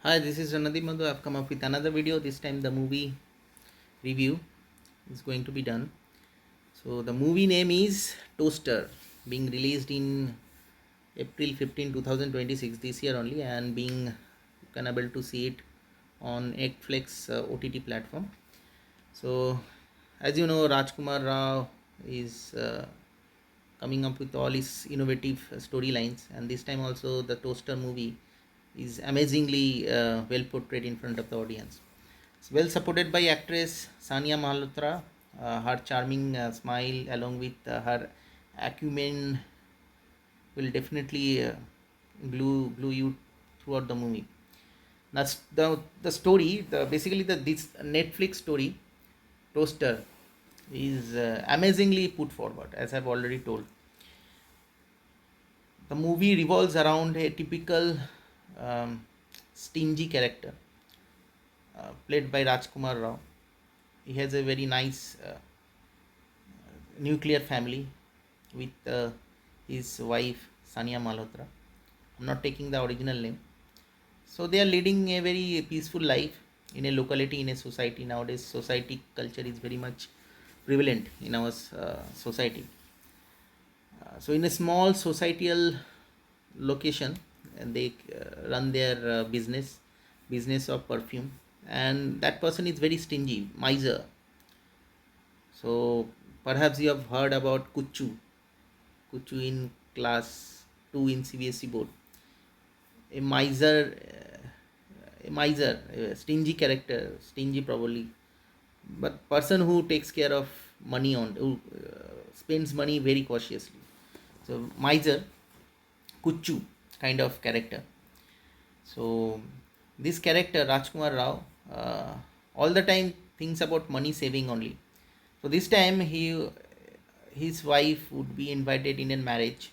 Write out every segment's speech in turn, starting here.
Hi, this is Ranadi Madhu. I've come up with another video. This time the movie review is going to be done. So the movie name is Toaster, being released in April 15, 2026, this year only, and being you can able to see it on Netflix OTT platform. So as you know, Rajkumar Rao is coming up with all his innovative storylines, and this time also the Toaster movie is amazingly well portrayed in front of the audience. It's well supported by actress Sania Malhotra. Her charming smile, along with her acumen, will definitely glue you throughout the movie. That's the story. The basically the this Netflix story, Toaster, is amazingly put forward. As I've already told, the movie revolves around a typical um, stingy character played by Rajkumar Rao. He has a very nice nuclear family with his wife Sania Malhotra. I'm not taking the original name. So they are leading a very peaceful life in a locality, in a society. Nowadays, society culture is very much prevalent in our society. So in a small societal location, and they run their business of perfume, and that person is very stingy, miser. So perhaps you have heard about Kuchu in class 2 in CBSE board. A miser, a stingy character, stingy probably, but person who takes care of money on who spends money very cautiously. So miser, Kuchu kind of character. So this character Rajkumar Rao, all the time thinks about money saving only. So this time his wife would be invited in a marriage,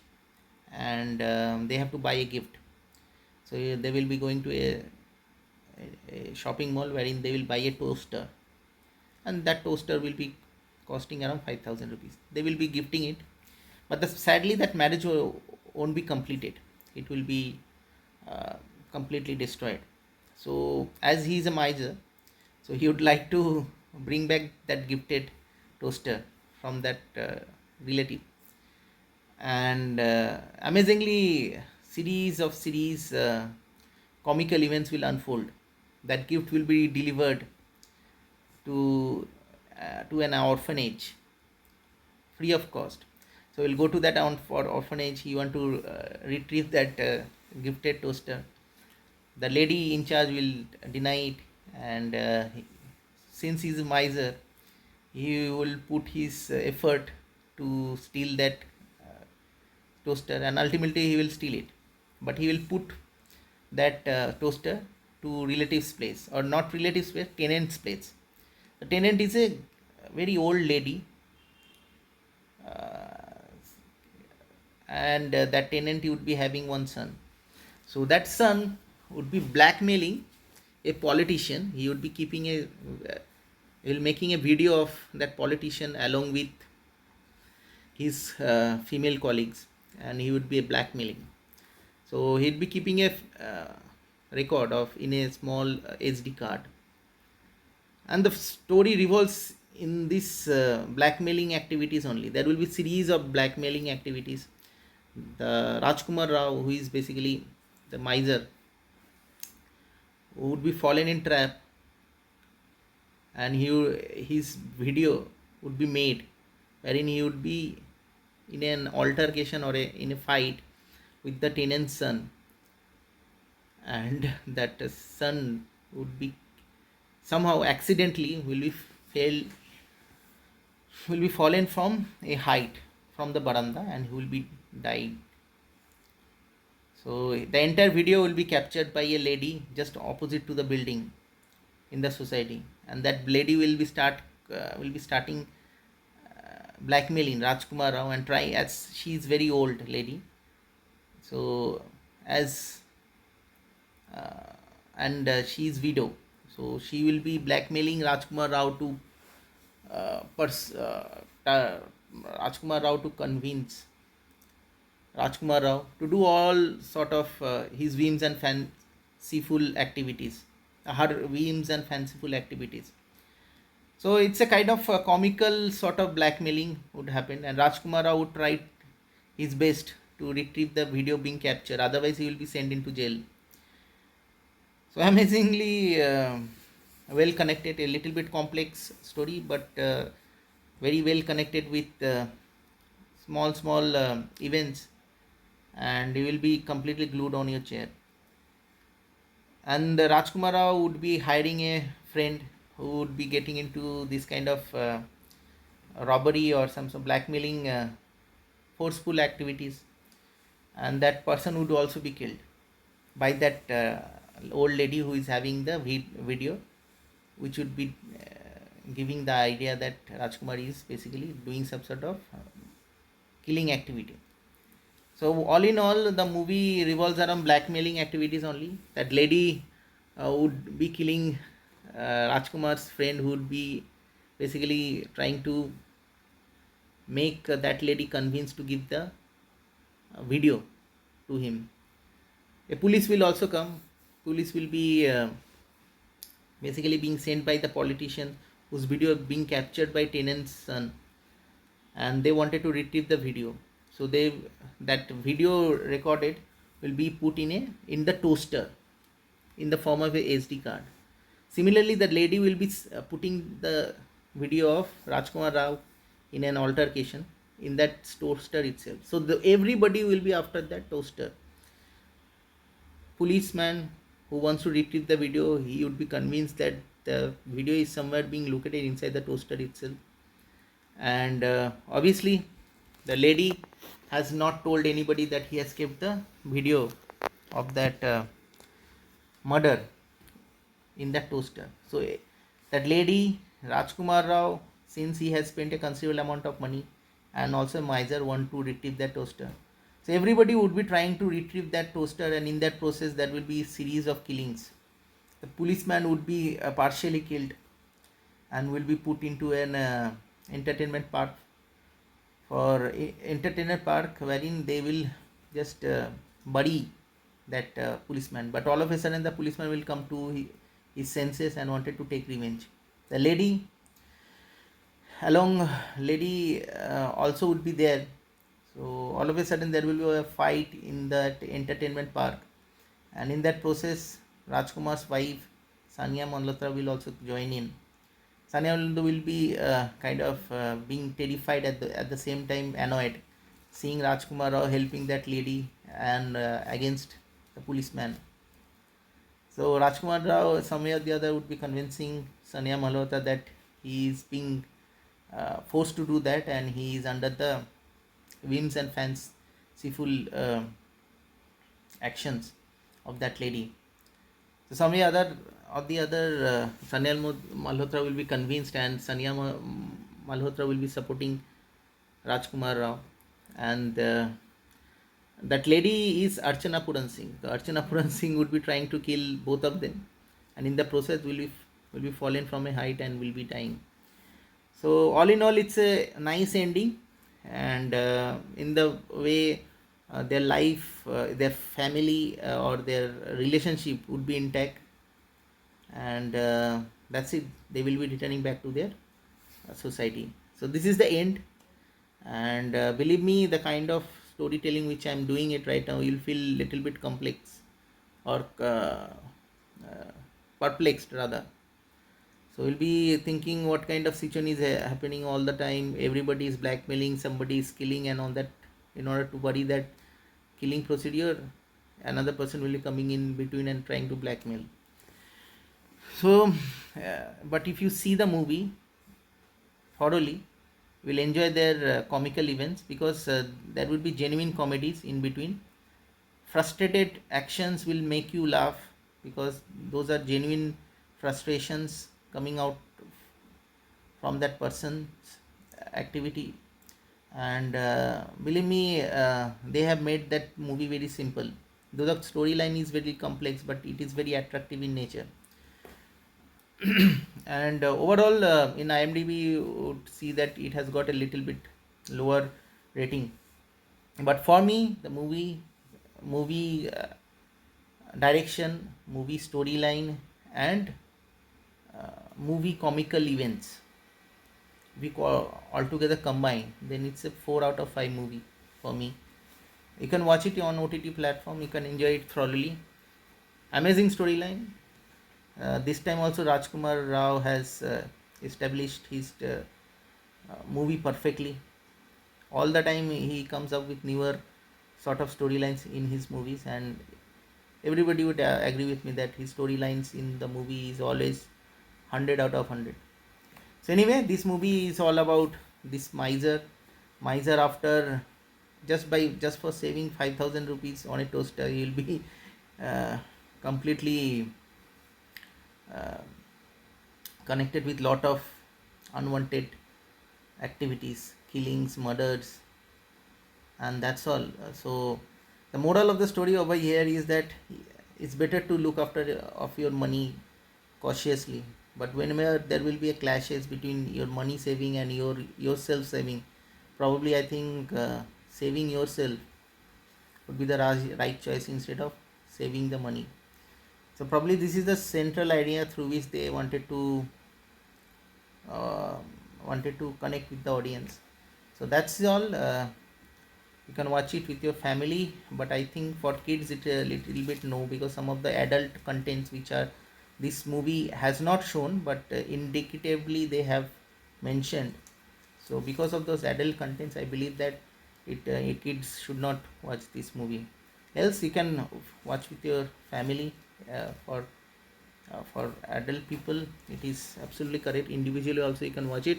and they have to buy a gift. So they will be going to a shopping mall wherein they will buy a toaster, and that toaster will be costing around 5,000 rupees. They will be gifting it, but sadly that marriage won't be completed. It will be uh, completely destroyed. So as he is a miser, so he would like to bring back that gifted toaster from that relative, and amazingly series comical events will unfold. That gift will be delivered to an orphanage free of cost. So we'll go to that for orphanage. He want to retrieve that gifted toaster. The lady in charge will deny it, and since he's a miser, he will put his effort to steal that uh, toaster, and ultimately he will steal it. But he will put that toaster to relatives place, or not relatives place, tenant's place. The tenant is a very old lady, uh, and that tenant would be having one son. So that son would be blackmailing a politician. He would be keeping will making a video of that politician along with his female colleagues, and he would be blackmailing. So he'd be keeping a record of in a small SD card, and the story revolves in this blackmailing activities only. There will be series of blackmailing activities. The Rajkumar Rao, who is basically the miser, would be fallen in trap, and his video would be made wherein he would be in an altercation or in a fight with the tenant's son, and that son would be somehow accidentally fail will be fallen from a height from the baranda, and he will be died. So the entire video will be captured by a lady just opposite to the building in the society, and that lady will be starting blackmailing Rajkumar Rao, and try, as she is very old lady. So as and she is widow, so she will be blackmailing Rajkumar Rao to Rajkumar Rao to convince Rajkumar Rao to do all sort of his whims and activities, her whims and fanciful activities. So it's a kind of a comical sort of blackmailing would happen, and Rajkumar Rao would try his best to retrieve the video being captured. Otherwise, he will be sent into jail. So amazingly well connected, a little bit complex story, but very well connected with small events, and you will be completely glued on your chair. And Rajkumar Rao would be hiring a friend who would be getting into this kind of robbery or some blackmailing, forceful activities, and that person would also be killed by that old lady who is having the video, which would be giving the idea that Rajkumar is basically doing some sort of killing activity. So all in all, the movie revolves around blackmailing activities only. That lady would be killing Rajkumar's friend, who would be basically trying to make that lady convinced to give the video to him. A police will also come. Police will be basically being sent by the politician whose video being captured by tenant's son, and they wanted to retrieve the video. So that video recorded will be put in the toaster in the form of a SD card. Similarly, the lady will be putting the video of Rajkumar Rao in an altercation in that toaster itself. So everybody will be after that toaster. Policeman who wants to retrieve the video, he would be convinced that the video is somewhere being located inside the toaster itself. And obviously, the lady has not told anybody that he has kept the video of that murder in that toaster. So that lady, Rajkumar Rao, since he has spent a considerable amount of money, and also miser want to retrieve that toaster. So everybody would be trying to retrieve that toaster, and in that process there will be series of killings. The policeman would be partially killed and will be put into an entertainment park wherein they will just bury that policeman. But all of a sudden the policeman will come to his senses and wanted to take revenge. The lady also would be there. So all of a sudden there will be a fight in that entertainment park, and in that process Rajkumar's wife Sania Malhotra will also join in. Sania Malhotra will be being terrified at the same time annoyed, seeing Rajkumar Rao helping that lady and against the policeman. So Rajkumar Rao, some way or the other, would be convincing Sania Malhotra that he is being forced to do that, and he is under the whims and fanciful actions of that lady. So some way or the other, Sania Malhotra will be convinced, and Sania Malhotra will be supporting Rajkumar Rao, and that lady is Archana Puran Singh. So Archana Puran Singh would be trying to kill both of them, and in the process will be fallen from a height and will be dying. So all in all, it's a nice ending, and in the way their life, their family or their relationship would be intact, and that's it. They will be returning back to their society. So this is the end, and believe me, the kind of storytelling which I am doing it right now, you'll feel little bit complex or perplexed rather. So you'll be thinking what kind of situation is happening all the time. Everybody is blackmailing, somebody is killing, and all that. In order to bury that killing procedure, another person will be coming in between and trying to blackmail. So but if you see the movie thoroughly, you will enjoy their comical events, because there will be genuine comedies in between. Frustrated actions will make you laugh, because those are genuine frustrations coming out from that person's activity. And believe me, they have made that movie very simple, though the storyline is very complex, but it is very attractive in nature. And overall, in IMDb you would see that it has got a little bit lower rating, but for me the movie direction, movie storyline, and movie comical events, we altogether combine, then it's a 4 out of 5 movie for me. You can watch it on OTT platform, you can enjoy it thoroughly. Amazing storyline. This time also Rajkumar Rao has established his movie perfectly. All the time he comes up with newer sort of storylines in his movies, and everybody would agree with me that his storylines in the movie is always 100 out of 100. So anyway, this movie is all about this miser after just for saving 5,000 rupees on a toaster, he will be uh, completely uh, connected with lot of unwanted activities, killings, murders, and that's all. So the moral of the story over here is that it's better to look after of your money cautiously, but whenever there will be a clashes between your money saving and yourself saving, probably I think saving yourself would be the right choice instead of saving the money. So probably this is the central idea through which they uh, wanted to connect with the audience. So that's all. You can watch it with your family, but I think for kids it a little bit no, because some of the adult contents which are this movie has not shown, but indicatively they have mentioned. So because of those adult contents, I believe that kids should not watch this movie. Else you can watch with your family. For adult people it is absolutely correct. Individually also you can watch it,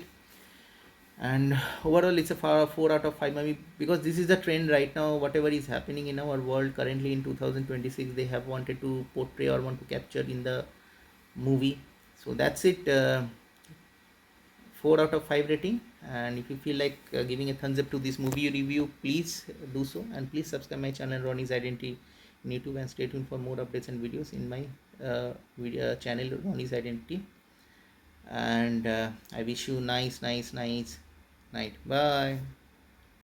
and overall it's a 4 out of 5 movie, because this is the trend right now. Whatever is happening in our world currently in 2026, they have wanted to portray or want to capture in the movie. So that's it. 4 out of 5 rating. And if you feel like giving a thumbs up to this movie review, please do so, and please subscribe my channel Ronnie's Identity in YouTube, and stay tuned for more updates and videos in my video channel Ronnie's Identity. And I wish you nice night. Bye.